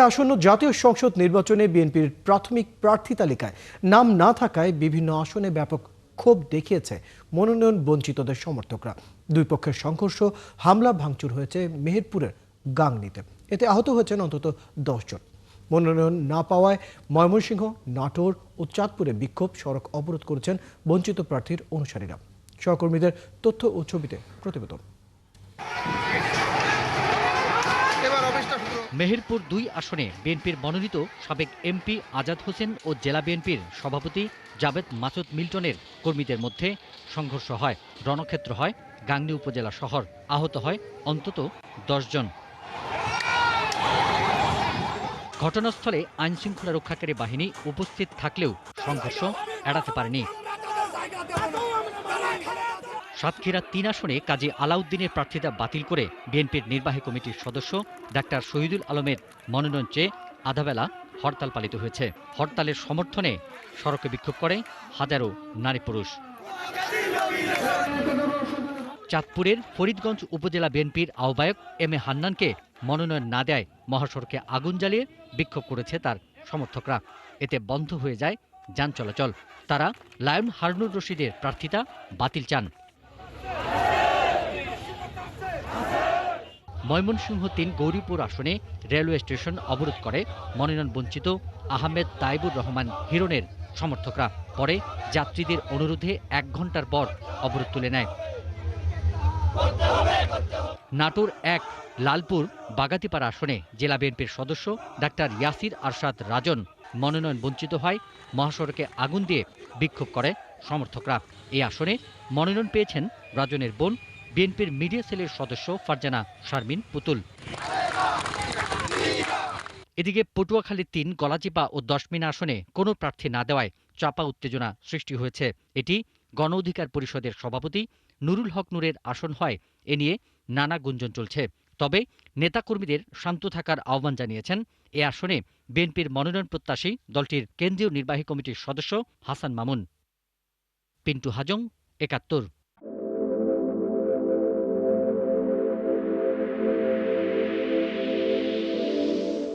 আসন্ন জাতীয় সংসদ নির্বাচনে বিএনপির প্রাথমিক প্রার্থী তালিকায় নাম না থাকায় বিভিন্ন আসনে ব্যাপক ক্ষোভ দেখিয়েছে মনোনয়ন বঞ্চিতদের সমর্থকরা। দুই পক্ষের সংঘর্ষ, হামলা ভাঙচুর হয়েছে মেহেরপুরের গাংনীতে। এতে আহত হয়েছেন অন্তত 10 জন। মনোনয়ন না পাওয়ায় ময়মনসিংহ, নাটোর ও চাঁদপুরে বিক্ষোভ, সড়ক অবরোধ করেছেন বঞ্চিত প্রার্থীর অনুসারীরা। সহকর্মীদের তথ্য ও ছবিতে প্রতিবেদন। মেহেরপুর 2 আসনে বিএনপির মনোনীত সাবেক এমপি আজাদ হোসেন ও জেলা বিএনপির সভাপতি জাবেদ মাসুদ মিল্টনের কর্মীদের মধ্যে সংঘর্ষ হয়। রণক্ষেত্র হয় গাংনী উপজেলা শহর। আহত হয় অন্তত 10 জন। ঘটনাস্থলে আইনশৃঙ্খলা রক্ষাকারী বাহিনী উপস্থিত থাকলেও সংঘর্ষ এড়াতে পারেনি। সাতক্ষীরা 3 আসনে কাজী আলাউদ্দিনের প্রার্থিতা বাতিল করে বিএনপির নির্বাহী কমিটির সদস্য ডাক্তার শহীদুল আলমের মনোনয়ন চেয়ে আধাবেলা হরতাল পালিত হয়েছে। হরতালের সমর্থনে সড়কে বিক্ষোভ করে হাজারো নারী পুরুষ। চাঁদপুরের ফরিদগঞ্জ উপজেলা বিএনপির আহ্বায়ক এম এ হান্নানকে মনোনয়ন না দেয় মহাসড়কে আগুন জ্বালিয়ে বিক্ষোভ করেছে তার সমর্থকরা। এতে বন্ধ হয়ে যায় যান চলাচল। তারা লায়ন হারুনুর রশিদের প্রার্থিতা বাতিল চান। ময়মনসিংহ 3 গৌরীপুর আসনে রেলওয়ে স্টেশন অবরোধ করে মনোনয়ন বঞ্চিত আহমেদ তাইবুর রহমান হিরণের সমর্থকরা। পরে যাত্রীদের অনুরোধে 1 ঘণ্টার পর অবরোধ তুলে নেয়। নাটোর 1 লালপুর বাগাতিপাড়া আসনে জেলা বিএনপির সদস্য ডাক্তার ইয়াসির আরশাদ রাজন মনোনয়ন বঞ্চিত হয়। মহাসড়কে আগুন দিয়ে বিক্ষোভ করে সমর্থকরা। এই আসনে মনোনয়ন পেয়েছেন রাজনের বোন বিএনপির মিডিয়া সেলের সদস্য ফারজানা শারমিন পুতুল। এদিকে পটুয়াখালী 3 গলাচিপা ও 10 মিনা আসনে কোনো প্রার্থী না দেওয়ায় চাপা উত্তেজনা সৃষ্টি হয়েছে। এটি গণ অধিকার পরিষদের সভাপতি নুরুল হক নূরের আসন হয়। এ নিয়ে নানা গুঞ্জন চলছে। তবে নেতাকর্মীদের শান্ত থাকার আহ্বান জানিয়েছেন এ আসনে বিএনপির মনোনয়ন প্রত্যাশী দলটির কেন্দ্রীয় নির্বাহী কমিটির সদস্য হাসান মামুন। পিন্টু হাজং, ৭১।